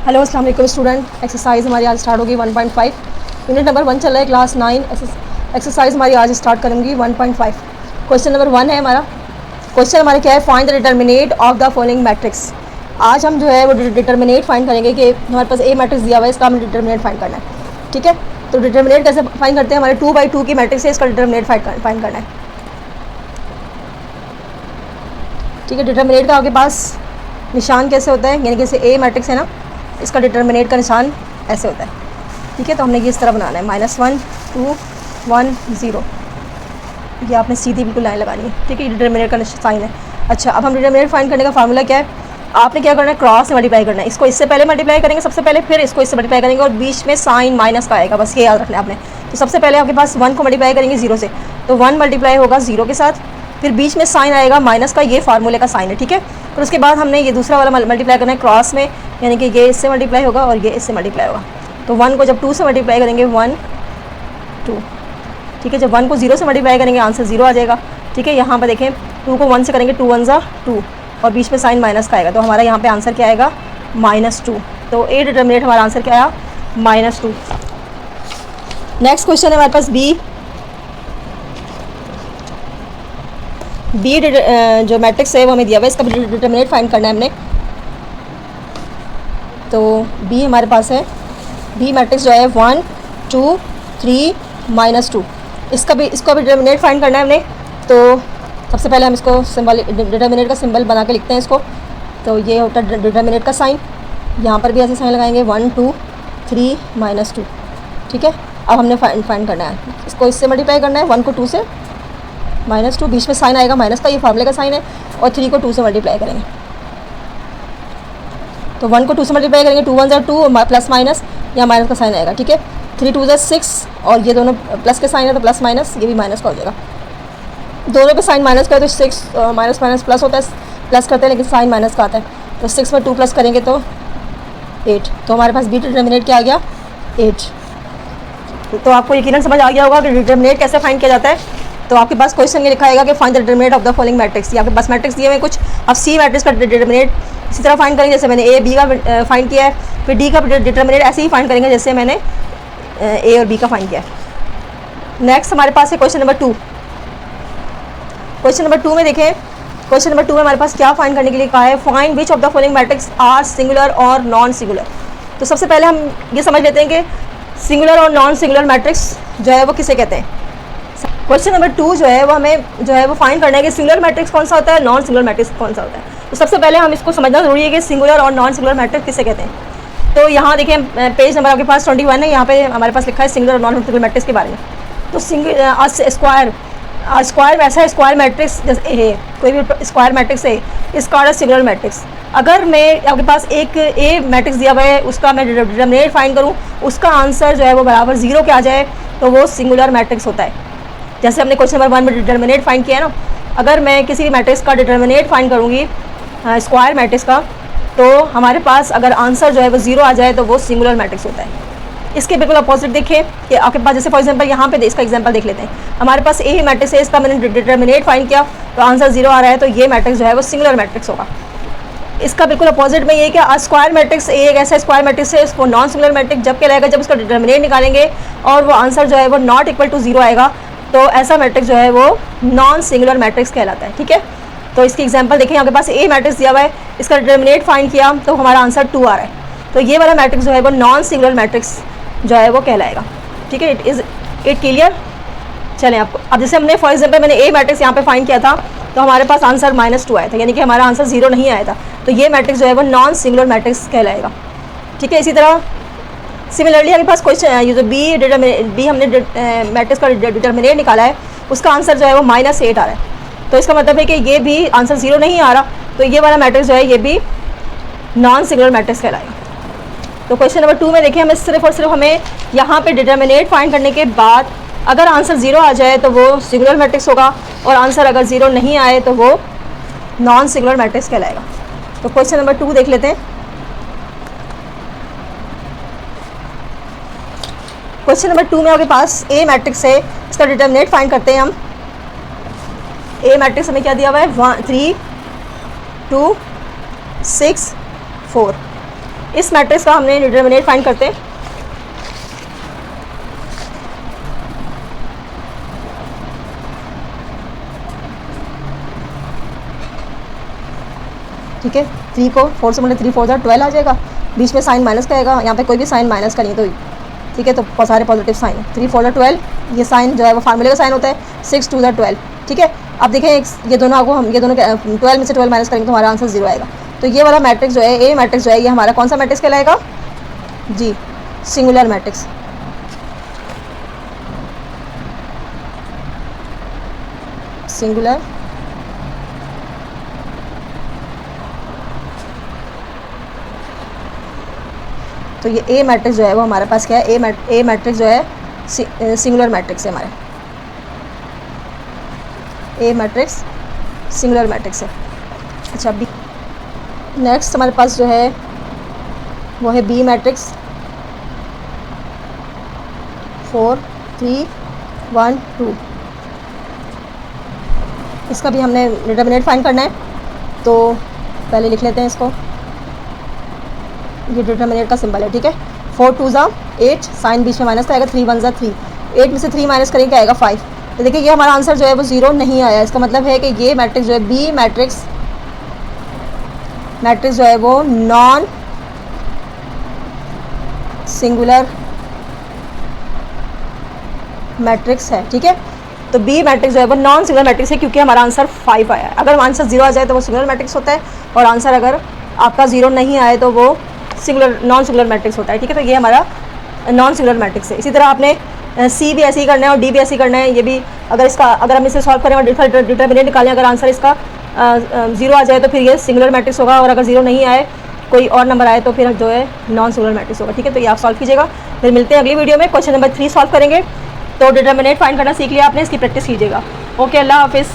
Hello अस्सलाम वालेकुम student. Exercise हमारी आज स्टार्ट होगी 1.5। यूनिट नंबर 1 चल रहा है, क्लास 9। एक्सरसाइज हमारी आज स्टार्ट करूँगी 1.5। क्वेश्चन नंबर 1 है हमारा। क्वेश्चन हमारे क्या है, find the determinate of the following matrix. आज हम जो है वो डिटर्मिनेट फाइंड करेंगे कि हमारे पास ए मैट्रिक्स दिया हुआ है, इसका हमें डिटर्मिनेट फाइंड करना है। ठीक है, तो डिटर्मिनेट कैसे फाइंड करते हैं, हमारे 2/2 की मैट्रिक्स है, इसका डिटर्मिनेट फाइंड करना है। ठीक है, डिटर्मिनेट का आपके पास निशान कैसे होता है, यानी जैसे ए मैट्रिक्स है ना, इसका डिटर्मिनेट का निशान ऐसे होता है। ठीक है, तो हमने ये इस तरह बनाना है, -1 2 1 0। ये आपने सीधी बिल्कुल लाइन लगानी है। ठीक है, ये डिटर्मिनेट का साइन है। अच्छा, अब हम डिटर्मिनेट फाइंड करने का फार्मूला क्या है, आपने क्या करना है, क्रॉस से मल्टीप्लाई करना है। इसको इससे पहले मल्टीप्लाई करेंगे सबसे पहले, फिर इसको इससे मल्टीप्लाई करेंगे और बीच में साइन माइनस का आएगा, बस ये याद रखना है आपने। तो सबसे पहले आपके पास 1 को मल्टीप्लाई करेंगे 0 से, तो 1 मल्टीप्लाई होगा 0 के साथ, फिर बीच में साइन आएगा माइनस का, ये फार्मूले का साइन है। ठीक है, फिर उसके बाद हमने ये दूसरा वाला मल्टीप्लाई करना है क्रॉस में, यानी कि ये इससे मल्टीप्लाई होगा और ये इससे मल्टीप्लाई होगा। तो 1 को जब 2 से मल्टीप्लाई करेंगे 1 2। ठीक है, जब 1 को 0 से मल्टीप्लाई करेंगे आंसर 0 आ जाएगा। ठीक है, यहाँ पर देखें 2 को 1 से करेंगे 2 1 2 और बीच में साइन माइनस का आएगा, तो हमारा यहाँ पे आंसर क्या आएगा, -2। तो ए डिटर्मिनेट हमारा आंसर क्या आया, -2। नेक्स्ट क्वेश्चन है हमारे पास बी जो मैट्रिक्स है वो हमें दिया हुआ है, इसका डिटर्मिनेट फाइंड करना है हमने। तो बी हमारे पास है, बी मैट्रिक्स जो है 1 2 3 -2, इसको भी डिटर्मिनेट फाइंड करना है हमने। तो सबसे पहले हम इसको सिंबल, डिटर्मिनेट का सिंबल बना के लिखते हैं इसको। तो ये होता है डिटर्मिनेट का साइन, यहाँ पर भी ऐसे साइन लगाएंगे 1 2 3 -2। ठीक है, अब हमने फाइंड करना है, इसको इससे मल्टीप्लाई करना है, 1 को 2 से -2, बीच में साइन आएगा माइनस का, ये फार्मूले का साइन है, और 3 को 2 से मल्टीप्लाई करेंगे। तो 1 को 2 से मल्टीप्लाई करेंगे, 2 1 2 प्लस माइनस, या माइनस का साइन आएगा। ठीक है, 3 2 6 और ये दोनों प्लस के साइन है, तो प्लस माइनस ये भी माइनस का हो जाएगा। दोनों पे साइन माइनस का है तो 6 माइनस माइनस प्लस होता है, प्लस करते हैं लेकिन साइन माइनस का आता है। तो 6 में 2 प्लस करेंगे तो 8। तो हमारे पास बी डिटर्मिनेट क्या आ गया, 8। तो आपको यकीनन समझ आ गया होगा कि डिटर्मिनेट कैसे फाइंड किया जाता है। तो आपके पास क्वेश्चन ये लिखा है कि find the determinate of the following matrix. आपके पास मैट्रिक्स दिए हुए कुछ, अब सी मैट्रिक्स का डिटर्मिनेट इसी तरह फाइंड करेंगे जैसे मैंने ए बी का फाइंड किया है, फिर डी का डिटर्मिनेट ऐसे ही फाइंड करेंगे जैसे मैंने ए और बी का फाइंड किया है। नेक्स्ट हमारे पास है क्वेश्चन नंबर 2। क्वेश्चन नंबर 2 में देखें, क्वेश्चन नंबर 2 में हमारे पास क्या फाइंड करने के लिए कहा है, find which of the following matrix are singular और नॉन सिंगुलर। तो सबसे पहले हम ये समझ लेते हैं कि सिंगुलर और नॉन सिंगुलर मैट्रिक्स जो है वो किसे कहते हैं। क्वेश्चन नंबर 2 जो है वो हमें जो है वो फाइंड करना है कि सिंगुलर मैट्रिक्स कौन सा होता है, नॉन सिंगुलर मैट्रिक्स कौन सा होता है। तो सबसे पहले हम इसको समझना जरूरी है कि सिंगुलर और नॉन सिंगुलर मैट्रिक्स किसे कहते हैं। तो यहाँ देखें पेज नंबर आपके पास 21 है, यहाँ पे हमारे पास लिखा है सिंगुलर और नॉन सिंगुलर मैट्रिक्स के बारे में। तो स्क्वायर वैसा स्क्वायर मैट्रिक्स जैसे है, कोई भी स्क्वायर मैट्रिक्स है, इसका सिंगुलर मैट्रिक्स। अगर मैं आपके पास एक ए मैट्रिक्स दिया हुआ है, उसका मैं डिटर्मिनेट फाइंड करूँ, उसका आंसर जो है वो बराबर 0 के आ जाए तो वो सिंगुलर मैट्रिक्स होता है। जैसे हमने क्वेश्चन नंबर 1 में डिटर्मिनेट फाइंड किया है ना, अगर मैं किसी मैट्रिक्स का डिटर्मिनेट फाइंड करूँगी स्क्वायर मैट्रिक्स का, तो हमारे पास अगर आंसर जो है वो 0 आ जाए तो वो सिंगुलर मैट्रिक्स होता है। इसके बिल्कुल अपोजिट देखिए कि आपके पास जैसे फॉर एग्जांपल यहाँ पे इसका एग्जांपल देख लेते हैं, हमारे पास ए ही मैट्रिक्स है, इसका मैंने डिटर्मिनेट फाइंड किया तो आंसर 0 आ रहा है, तो ये मैट्रिक्स जो है वो सिंगुलर मैट्रिक्स होगा। इसका बिल्कुल अपोजिट में ये कि स्क्वायर मैट्रिक्स ए एक ऐसा स्क्वायर मैट्रिक्स है, इसको नॉन सिंगुलर मैट्रिक्स जब कहलाएगा जब उसका डिटर्मिनेट निकालेंगे और वो आंसर जो है वो नॉट इक्वल टू 0 आएगा, तो ऐसा मैट्रिक्स जो है वो नॉन सिंगुलर मैट्रिक्स कहलाता है। ठीक है, तो इसकी एग्जांपल देखें, आपके पास ए मैट्रिक्स दिया हुआ है, इसका डिटर्मिनेट फाइंड किया तो हमारा आंसर 2 आ रहा है, तो ये वाला मैट्रिक्स जो है वो नॉन सिंगुलर मैट्रिक्स जो है वो कहलाएगा। ठीक है, इट क्लियर। चलें आपको, अब जैसे हमने फॉर एग्जांपल मैंने ए मैट्रिक्स यहाँ पे फाइंड किया था तो हमारे पास आंसर -2 आया था, यानी कि हमारा आंसर 0 नहीं आया था, तो ये मैट्रिक्स जो है वो नॉन सिंगुलर मैट्रिक्स कहलाएगा। ठीक है, इसी तरह सिमिलरली हमारे पास क्वेश्चन ये जो बी हमने मैट्रिक्स का डिटर्मिनेट निकाला है, उसका आंसर जो है वो -8 आ रहा है, तो इसका मतलब है कि ये भी आंसर 0 नहीं आ रहा, तो ये वाला मैट्रिक्स जो है ये भी नॉन सिंगुलर मैट्रिक्स कहलाएगा। तो क्वेश्चन नंबर 2 में देखिए, हमें सिर्फ और सिर्फ हमें यहाँ पे डिटर्मिनेट फाइंड करने के बाद अगर आंसर 0 आ जाए तो वो सिंगुलर मैट्रिक्स होगा, और आंसर अगर 0 नहीं आए तो वो नॉन सिंगुलर मैट्रिक्स कहलाएगा। तो क्वेश्चन नंबर 2 देख लेते हैं। क्वेश्चन नंबर 2 में आपके पास ए मैट्रिक्स है, इसका डिटर्मिनेट फाइंड करते हैं हम। ए मैट्रिक्स हमें क्या दिया हुआ है, 3 2 6 4। इस मैट्रिक्स का हमने डिटरमिनेंट फाइंड करते हैं। ठीक है, 3 को 4 से मल्टीप्लाई 3 4 12 आ जाएगा, बीच में साइन माइनस का आएगा, यहाँ पे कोई भी साइन माइनस का नहीं तो ठीक है, तो सारे पॉजिटिव साइन 3 4 12, ये साइन जो है वो फार्मूले का साइन होता है 6 2 12। ठीक है, अब देखें ये दोनों को हम ये दोनों 12 में से 12 माइनस करेंगे तो हमारा आंसर 0 आएगा। तो ये वाला मैट्रिक्स जो है ए मैट्रिक्स जो है ये हमारा कौन सा मैट्रिक्स कहलाएगा जी, सिंगुलर मैट्रिक्स। सिंगुलर तो ये ए मैट्रिक्स जो है वो हमारे पास क्या है, ए मैट्रिक्स जो है सिंगुलर मैट्रिक्स है हमारे, ए मैट्रिक्स सिंगुलर मैट्रिक्स है। अच्छा, बी नेक्स्ट हमारे पास जो है वो है बी मैट्रिक्स 4 3 1 2। इसका भी हमने डिटरमिनेंट फाइंड करना है, तो पहले लिख लेते हैं इसको। ये डिटरमिनेंट का सिंबल है। ठीक है, 4 2 8, साइन बीच में माइनस का आएगा, 3 1 3, 8 में से 3 माइनस करेंगे क्या आएगा 5। तो देखिए ये हमारा आंसर जो है वो 0 नहीं आया। इसका मतलब है कि ये मैट्रिक्स जो है बी मैट्रिक्स जो है वो नॉन सिंगुलर मैट्रिक्स है। ठीक है, तो बी मैट्रिक्स जो है वो नॉन सिंगुलर मैट्रिक्स है क्योंकि हमारा आंसर 5 आया है। अगर आंसर 0 आ जाए तो वो सिंगुलर मैट्रिक्स होता है, और आंसर अगर आपका 0 नहीं आए तो वो नॉन सिंगुलर मैट्रिक्स होता है। ठीक है, तो ये हमारा नॉन सिंगुलर मैट्रिक्स है। इसी तरह आपने सी भी ऐसे ही करना है और डी भी ऐसे ही करना है। ये भी अगर हम इसे सॉल्व करें और डिटरमिनेंट निकालें, अगर आंसर इसका 0 आ जाए तो फिर ये सिंगुलर मैट्रिक्स होगा, और अगर 0 नहीं आए कोई और नंबर आए तो फिर जो है नॉन सिंगुलर मैट्रिक्स होगा। ठीक है, तो ये आप सॉल्व कीजिएगा। फिर मिलते हैं अगली वीडियो में, क्वेश्चन नंबर 3 सॉल्व करेंगे। तो डिटरमिनेंट फाइंड करना सीख लिया आपने, इसकी प्रैक्टिस कीजिएगा। ओके, अल्लाह हाफिज़।